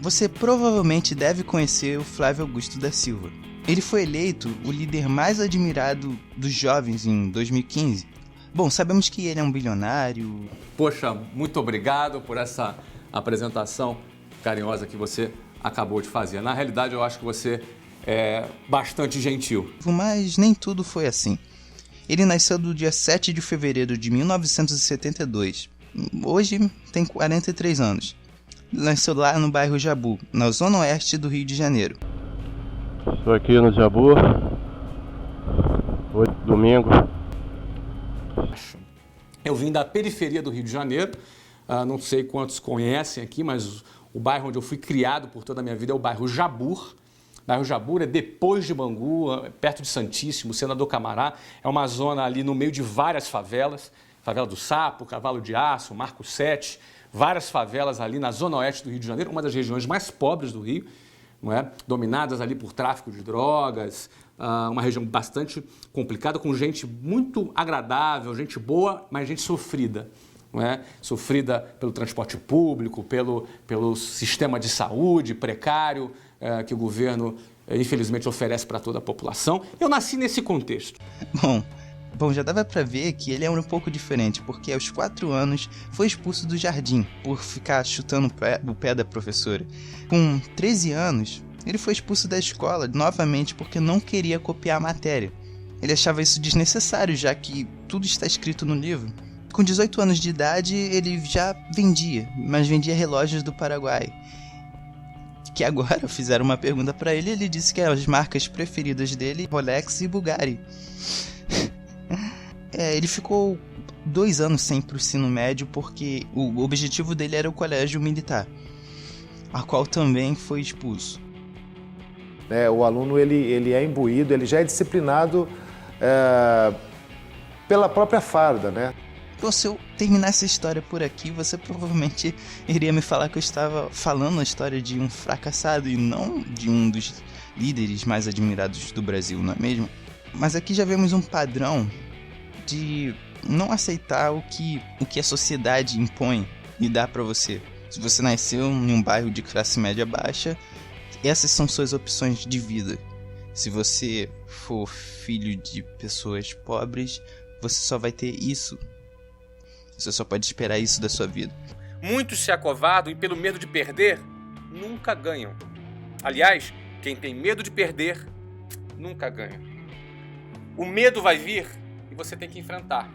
Você provavelmente deve conhecer o Flávio Augusto da Silva. Ele foi eleito o líder mais admirado dos jovens em 2015. Bom, sabemos que ele é um bilionário. Poxa, muito obrigado por essa apresentação carinhosa que você acabou de fazer. Na realidade, eu acho que você é bastante gentil. Mas nem tudo foi assim. Ele nasceu no dia 7 de fevereiro de 1972. Hoje tem 43 anos. Nasceu lá no bairro Jabu, na zona oeste do Rio de Janeiro. Estou aqui no Jabu, hoje domingo. Eu vim da periferia do Rio de Janeiro, não sei quantos conhecem aqui, mas o bairro onde eu fui criado por toda a minha vida é o bairro Jabur. O bairro Jabur é depois de Bangu, perto de Santíssimo, Senador Camará. É uma zona ali no meio de várias favelas, Favela do Sapo, Cavalo de Aço, Marco 7, várias favelas ali na zona oeste do Rio de Janeiro, uma das regiões mais pobres do Rio, não é? Dominadas ali por tráfico de drogas, uma região bastante complicada, com gente muito agradável, gente boa, mas gente sofrida. Não é? Sofrida pelo transporte público, pelo sistema de saúde precário que o governo, infelizmente, oferece para toda a população. Eu nasci nesse contexto. Bom, já dava pra ver que ele era um pouco diferente, porque aos 4 anos foi expulso do jardim por ficar chutando o pé da professora. Com 13 anos, ele foi expulso da escola novamente porque não queria copiar a matéria. Ele achava isso desnecessário, já que tudo está escrito no livro. Com 18 anos de idade, ele já vendia, mas vendia relógios do Paraguai. Que agora fizeram uma pergunta pra ele e ele disse que as marcas preferidas dele, Rolex e Bulgari. Ele ficou 2 anos sem ir pro ensino médio porque o objetivo dele era o colégio militar, a qual também foi expulso. O aluno ele é imbuído, ele já é disciplinado pela própria farda, né? Então, se eu terminasse a história por aqui, você provavelmente iria me falar que eu estava falando a história de um fracassado e não de um dos líderes mais admirados do Brasil, não é mesmo? Mas aqui já vemos um padrão de não aceitar o que a sociedade impõe e dá pra você. Se você nasceu em um bairro de classe média baixa, essas são suas opções de vida. Se você for filho de pessoas pobres, você só vai ter isso. Você só pode esperar isso da sua vida. Muitos se acovardam e, pelo medo de perder, nunca ganham. Aliás, quem tem medo de perder, nunca ganha. O medo vai vir e você tem que enfrentar.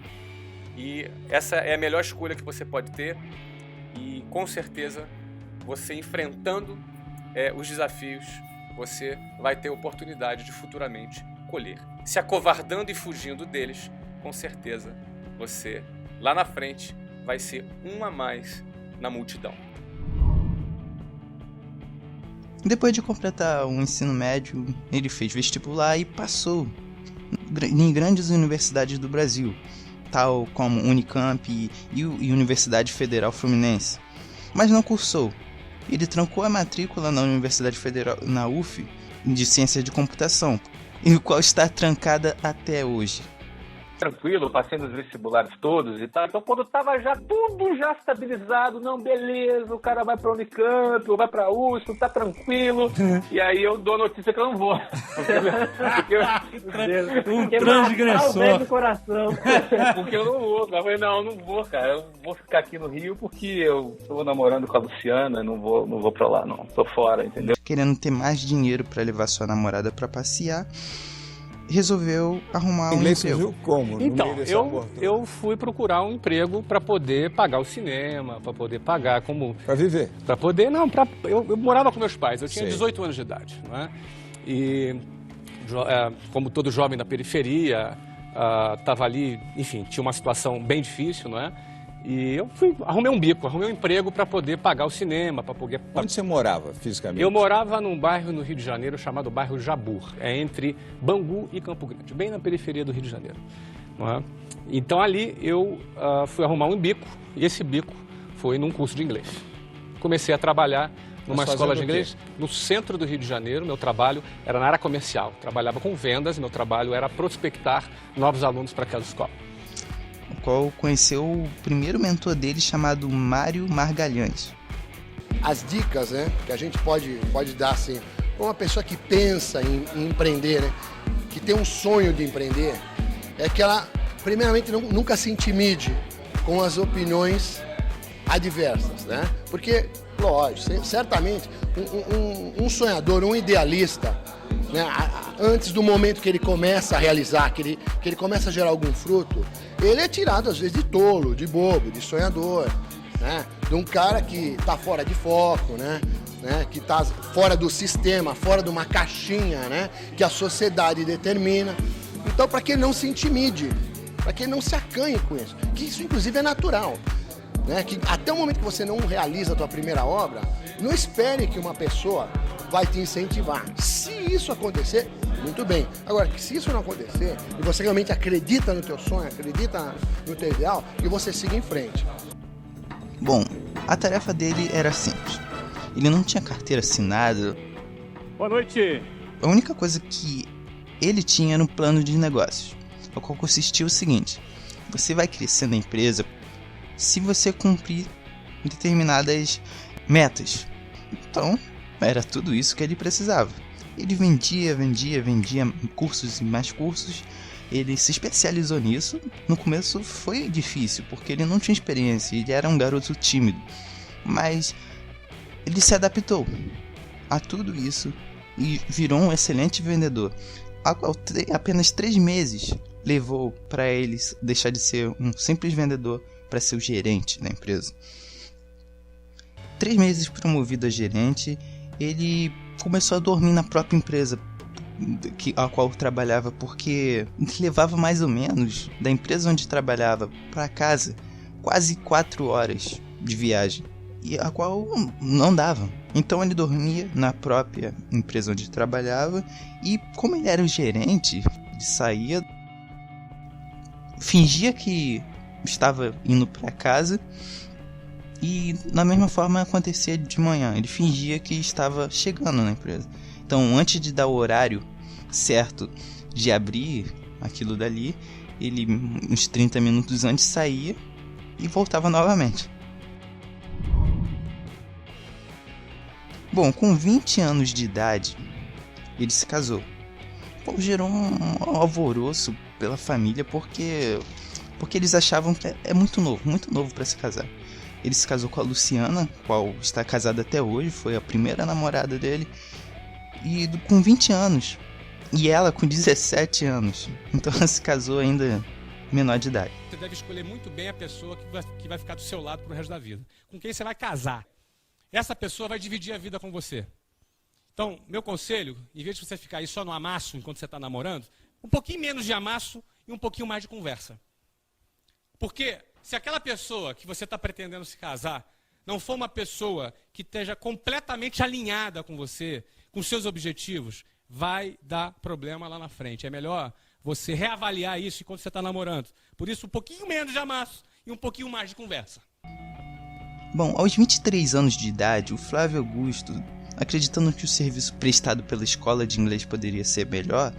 E essa é a melhor escolha que você pode ter. E, com certeza, você enfrentando os desafios, você vai ter oportunidade de futuramente colher. Se acovardando e fugindo deles, com certeza, você, lá na frente, vai ser um a mais na multidão. Depois de completar o ensino médio, ele fez vestibular e passou em grandes universidades do Brasil, tal como Unicamp e Universidade Federal Fluminense, mas não cursou. Ele trancou a matrícula na Universidade Federal, na UF, de Ciência de Computação, e o qual está trancada até hoje. Tranquilo, passei nos vestibulares todos e tal. Então, quando tava já tudo já estabilizado, não, beleza, o cara vai pra Unicamp, ou vai pra USP, tá tranquilo. E aí eu dou a notícia que eu não vou. Um transgressor. Porque eu não vou. Eu falei, não vou, cara. Eu vou ficar aqui no Rio porque eu tô namorando com a Luciana, não vou pra lá, não. Tô fora, entendeu? Querendo ter mais dinheiro pra levar sua namorada pra passear, resolveu arrumar um emprego. Surgiu como? Então, eu fui procurar um emprego para poder pagar o cinema, para poder pagar como... Para viver? Para poder, não, eu morava com meus pais, eu tinha 18 anos de idade, não é? E como todo jovem da periferia, estava ali, enfim, tinha uma situação bem difícil, não é? E eu arrumei um emprego para poder pagar o cinema, para poder... Onde você morava, fisicamente? Eu morava num bairro no Rio de Janeiro chamado bairro Jabur, entre Bangu e Campo Grande, bem na periferia do Rio de Janeiro. Não é? Então ali eu fui arrumar um bico, e esse bico foi num curso de inglês. Comecei a trabalhar numa escola de inglês no centro do Rio de Janeiro. Meu trabalho era na área comercial, trabalhava com vendas, meu trabalho era prospectar novos alunos para aquela escola. O qual conheceu o primeiro mentor dele chamado Mário Margalhães. as dicas, né, que a gente pode dar assim, para uma pessoa que pensa em empreender, né, que tem um sonho de empreender, é que ela, primeiramente, nunca se intimide com as opiniões adversas, né? Porque, lógico, certamente, um sonhador, um idealista, né, antes do momento que ele começa a realizar, que ele começa a gerar algum fruto, ele é tirado, às vezes, de tolo, de bobo, de sonhador, né? De um cara que está fora de foco, né? Que está fora do sistema, fora de uma caixinha, né? Que a sociedade determina. Então, para que ele não se intimide, para que ele não se acanhe com isso, que isso, inclusive, é natural. Né? Que até o momento que você não realiza a tua primeira obra, não espere que uma pessoa vai te incentivar. Se isso acontecer, muito bem. Agora, se isso não acontecer, e você realmente acredita no teu sonho, acredita no teu ideal, que você siga em frente. Bom, a tarefa dele era simples. Ele não tinha carteira assinada. Boa noite. A única coisa que ele tinha era um plano de negócios, o qual consistia o seguinte: você vai crescer na empresa se você cumprir determinadas metas. Então, era tudo isso que ele precisava. Ele vendia cursos e mais cursos. Ele se especializou nisso. No começo foi difícil, porque ele não tinha experiência, ele era um garoto tímido. Mas ele se adaptou a tudo isso e virou um excelente vendedor. Apenas 3 meses levou para ele deixar de ser um simples vendedor para ser o gerente da empresa. 3 meses promovido a gerente, ele começou a dormir na própria empresa a qual trabalhava, porque levava mais ou menos da empresa onde trabalhava para casa quase 4 horas de viagem, e a qual não dava. Então ele dormia na própria empresa onde trabalhava, e como ele era o gerente, ele saía, fingia que estava indo para casa, e da mesma forma acontecia de manhã, ele fingia que estava chegando na empresa. Então, antes de dar o horário certo de abrir aquilo dali, ele uns 30 minutos antes saía e voltava novamente. Bom, com 20 anos de idade, ele se casou. Pô, gerou um alvoroço pela família, porque eles achavam que é muito novo para se casar. Ele se casou com a Luciana, qual está casada até hoje, foi a primeira namorada dele, e com 20 anos, e ela com 17 anos. Então ela se casou ainda menor de idade. Você deve escolher muito bem a pessoa que vai ficar do seu lado pro resto da vida. Com quem você vai casar. Essa pessoa vai dividir a vida com você. Então, meu conselho, em vez de você ficar aí só no amasso enquanto você está namorando, um pouquinho menos de amasso e um pouquinho mais de conversa. Porque se aquela pessoa que você está pretendendo se casar não for uma pessoa que esteja completamente alinhada com você, com seus objetivos, vai dar problema lá na frente. É melhor você reavaliar isso enquanto você está namorando. Por isso, um pouquinho menos de amasso e um pouquinho mais de conversa. Bom, aos 23 anos de idade, o Flávio Augusto, acreditando que o serviço prestado pela escola de inglês poderia ser melhor,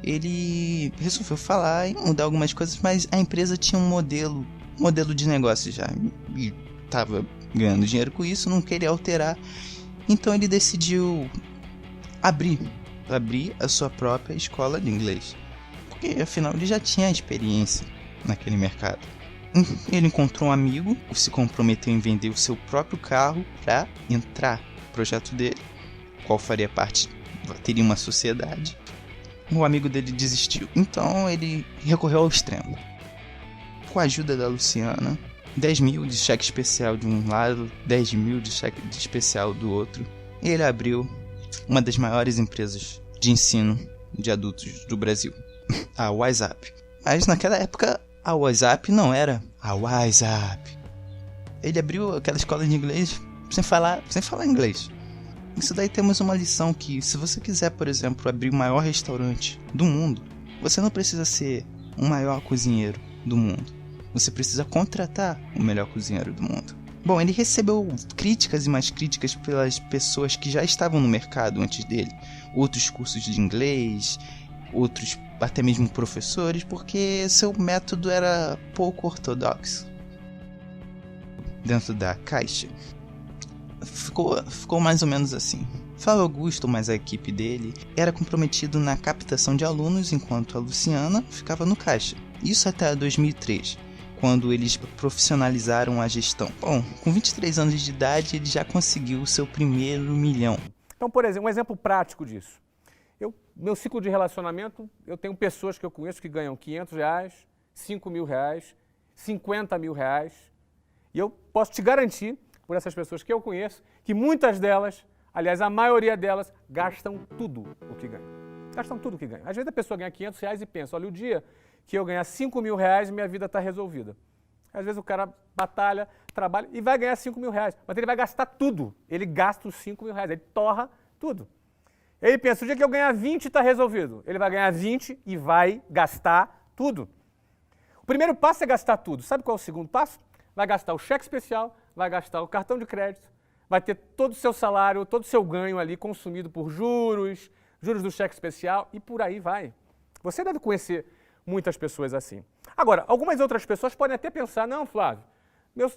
ele resolveu falar e mudar algumas coisas, mas a empresa tinha um modelo de negócio já, e estava ganhando dinheiro com isso, não queria alterar. Então ele decidiu abrir a sua própria escola de inglês, porque afinal ele já tinha experiência naquele mercado. Ele encontrou um amigo, se comprometeu em vender o seu próprio carro para entrar no projeto dele, qual faria parte, teria uma sociedade. O amigo dele desistiu, então ele recorreu ao extremo. Com a ajuda da Luciana, 10 mil de cheque especial de um lado, 10 mil de cheque especial do outro, ele abriu uma das maiores empresas de ensino de adultos do Brasil, a WhatsApp. Mas naquela época a WhatsApp não era a WhatsApp. Ele abriu aquela escola de inglês sem falar inglês. Isso daí temos uma lição que, se você quiser, por exemplo, abrir o maior restaurante do mundo, você não precisa ser o maior cozinheiro do mundo. Você precisa contratar o melhor cozinheiro do mundo. Bom, ele recebeu críticas e mais críticas pelas pessoas que já estavam no mercado antes dele. Outros cursos de inglês, outros até mesmo professores, porque seu método era pouco ortodoxo dentro da caixa. ficou mais ou menos assim. Flávio Augusto, mas a equipe dele, era comprometido na captação de alunos, enquanto a Luciana ficava no caixa. Isso até 2003, quando eles profissionalizaram a gestão. Bom, com 23 anos de idade, ele já conseguiu o seu primeiro $1 milhão. Então, por exemplo, um exemplo prático disso. Meu ciclo de relacionamento, eu tenho pessoas que eu conheço que ganham R$500, R$5.000, R$50.000. E eu posso te garantir, por essas pessoas que eu conheço, que muitas delas, aliás, a maioria delas, gastam tudo o que ganham. Gastam tudo o que ganham. Às vezes a pessoa ganha R$500 e pensa, olha, o dia que eu ganhar R$5.000, minha vida está resolvida. Às vezes o cara batalha, trabalha e vai ganhar R$5.000, mas ele vai gastar tudo. Ele gasta os R$5.000, ele torra tudo. Ele pensa, o dia que eu ganhar 20 está resolvido. Ele vai ganhar 20 e vai gastar tudo. O primeiro passo é gastar tudo. Sabe qual é o segundo passo? Vai gastar o cheque especial, vai gastar o cartão de crédito, vai ter todo o seu salário, todo o seu ganho ali consumido por juros do cheque especial e por aí vai. Você deve conhecer muitas pessoas assim. Agora, algumas outras pessoas podem até pensar, não, Flávio,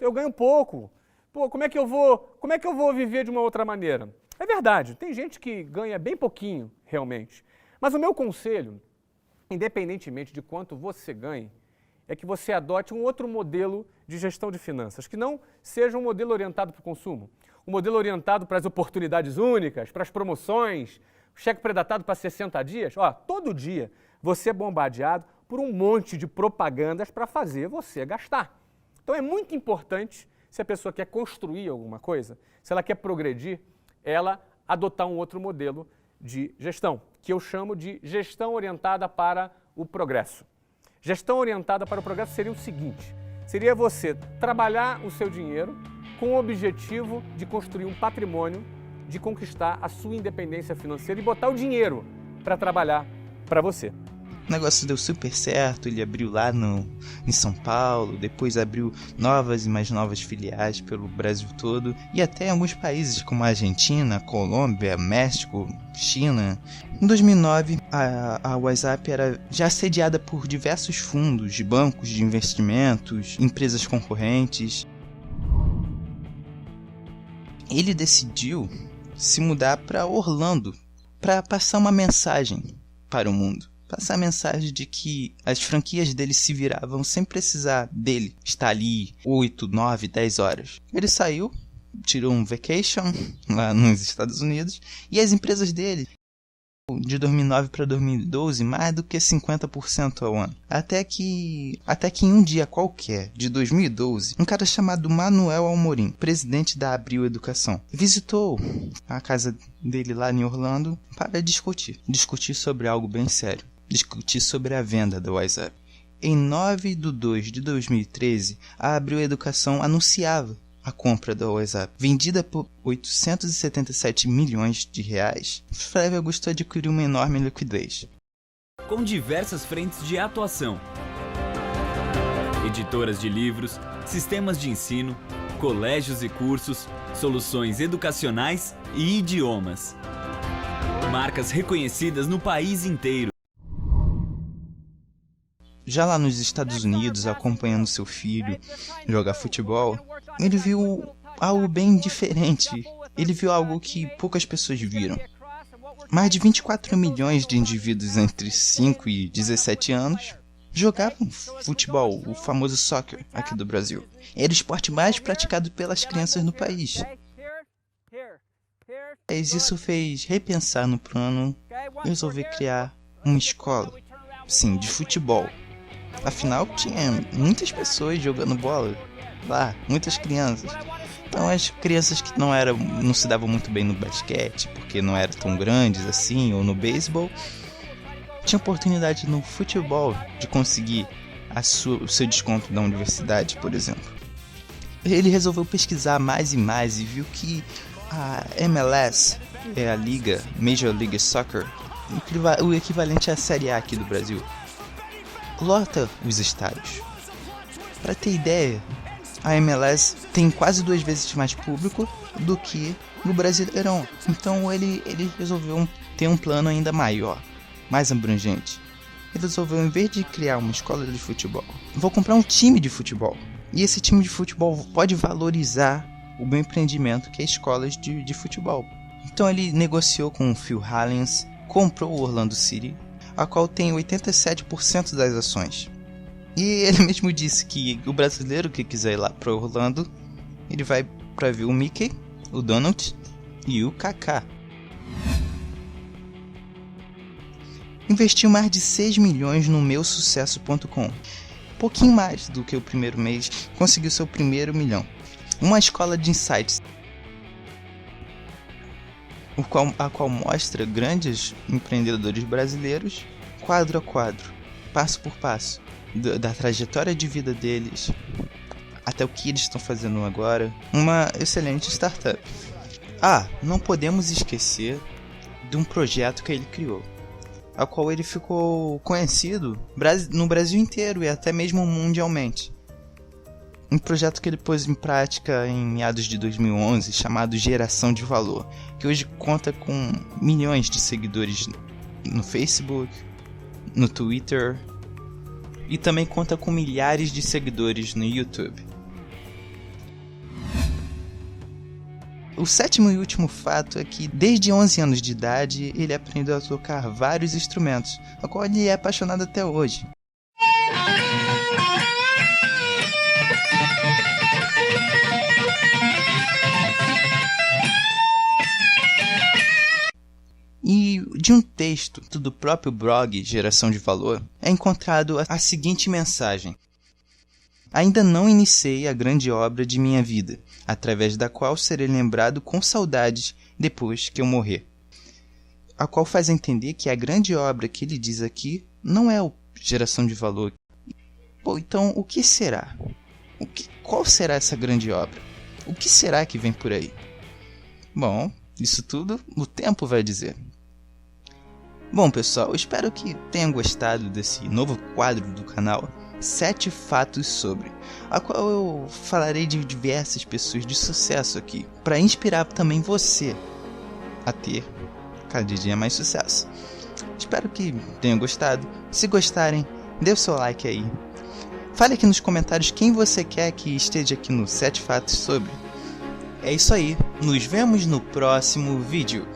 eu ganho pouco. Pô, como é que eu vou viver de uma outra maneira? É verdade, tem gente que ganha bem pouquinho, realmente. Mas o meu conselho, independentemente de quanto você ganhe, é que você adote um outro modelo de gestão de finanças, que não seja um modelo orientado para o consumo, um modelo orientado para as oportunidades únicas, para as promoções, cheque pré-datado para 60 dias. Ó, todo dia você é bombardeado por um monte de propagandas para fazer você gastar. Então é muito importante, se a pessoa quer construir alguma coisa, se ela quer progredir, ela adotar um outro modelo de gestão, que eu chamo de gestão orientada para o progresso. Gestão orientada para o progresso seria o seguinte, seria você trabalhar o seu dinheiro com o objetivo de construir um patrimônio, de conquistar a sua independência financeira e botar o dinheiro para trabalhar para você. O negócio deu super certo, ele abriu lá em São Paulo, depois abriu novas e mais novas filiais pelo Brasil todo e até em alguns países como a Argentina, Colômbia, México, China. Em 2009, a WhatsApp era já assediada por diversos fundos de bancos de investimentos, empresas concorrentes. Ele decidiu se mudar para Orlando para passar uma mensagem para o mundo. Passar a mensagem de que as franquias dele se viravam sem precisar dele estar ali 8, 9, 10 horas. Ele saiu, tirou um vacation lá nos Estados Unidos e as empresas dele, de 2009 para 2012, mais do que 50% ao ano. Até que em um dia qualquer, de 2012, um cara chamado Manuel Amorim, presidente da Abril Educação, visitou a casa dele lá em Orlando para discutir sobre algo bem sério. Discutir sobre a venda do WhatsApp. Em 9 de 2 de 2013, a Abril Educação anunciava a compra do WhatsApp. Vendida por R$877 milhões. Flávio Augusto adquiriu uma enorme liquidez. Com diversas frentes de atuação. Editoras de livros, sistemas de ensino, colégios e cursos, soluções educacionais e idiomas. Marcas reconhecidas no país inteiro. Já lá nos Estados Unidos, acompanhando seu filho jogar futebol, ele viu algo bem diferente. Ele viu algo que poucas pessoas viram. Mais de 24 milhões de indivíduos entre 5 e 17 anos jogavam futebol, o famoso soccer, aqui do Brasil. Era o esporte mais praticado pelas crianças no país. Isso fez repensar no plano e resolver criar uma escola, sim, de futebol. Afinal, tinha muitas pessoas jogando bola lá, muitas crianças. Então as crianças que não se davam muito bem no basquete, porque não eram tão grandes assim, ou no beisebol, tinha oportunidade no futebol de conseguir o seu desconto da universidade, por exemplo. Ele resolveu pesquisar mais e mais e viu que a MLS, é a liga Major League Soccer, o equivalente à Série A aqui do Brasil, lota os estádios. Para ter ideia, a MLS tem quase 2 vezes mais público do que no Brasileirão. Então ele resolveu ter um plano ainda maior, mais abrangente. Ele resolveu, em vez de criar uma escola de futebol, vou comprar um time de futebol. E esse time de futebol pode valorizar o meu empreendimento, que é escolas de futebol. Então ele negociou com o Phil Hallens, comprou o Orlando City, a qual tem 87% das ações. E ele mesmo disse que o brasileiro que quiser ir lá para Orlando, ele vai para ver o Mickey, o Donald e o Kaká. Investiu mais de 6 milhões no meusucesso.com. Pouquinho mais do que o primeiro mês, conseguiu seu primeiro milhão. Uma escola de insights, a qual mostra grandes empreendedores brasileiros, quadro a quadro, passo por passo, da trajetória de vida deles, até o que eles estão fazendo agora. Uma excelente startup. Não podemos esquecer de um projeto que ele criou, a qual ele ficou conhecido no Brasil inteiro e até mesmo mundialmente. Um projeto que ele pôs em prática em meados de 2011, chamado Geração de Valor, que hoje conta com milhões de seguidores no Facebook, no Twitter, e também conta com milhares de seguidores no YouTube. O sétimo e último fato é que, desde 11 anos de idade, ele aprendeu a tocar vários instrumentos, a qual ele é apaixonado até hoje. E de um texto do próprio blog Geração de Valor é encontrado a seguinte mensagem: ainda não iniciei a grande obra de minha vida, através da qual serei lembrado com saudades depois que eu morrer. A qual faz entender que a grande obra que ele diz aqui não é o Geração de Valor. Então o que será? Qual será essa grande obra? O que será que vem por aí? Bom, isso tudo o tempo vai dizer. Bom, pessoal, espero que tenham gostado desse novo quadro do canal, 7 fatos sobre, a qual eu falarei de diversas pessoas de sucesso aqui, para inspirar também você a ter cada dia mais sucesso. Espero que tenham gostado. Se gostarem, dê o seu like aí. Fale aqui nos comentários quem você quer que esteja aqui no 7 fatos sobre. É isso aí, nos vemos no próximo vídeo.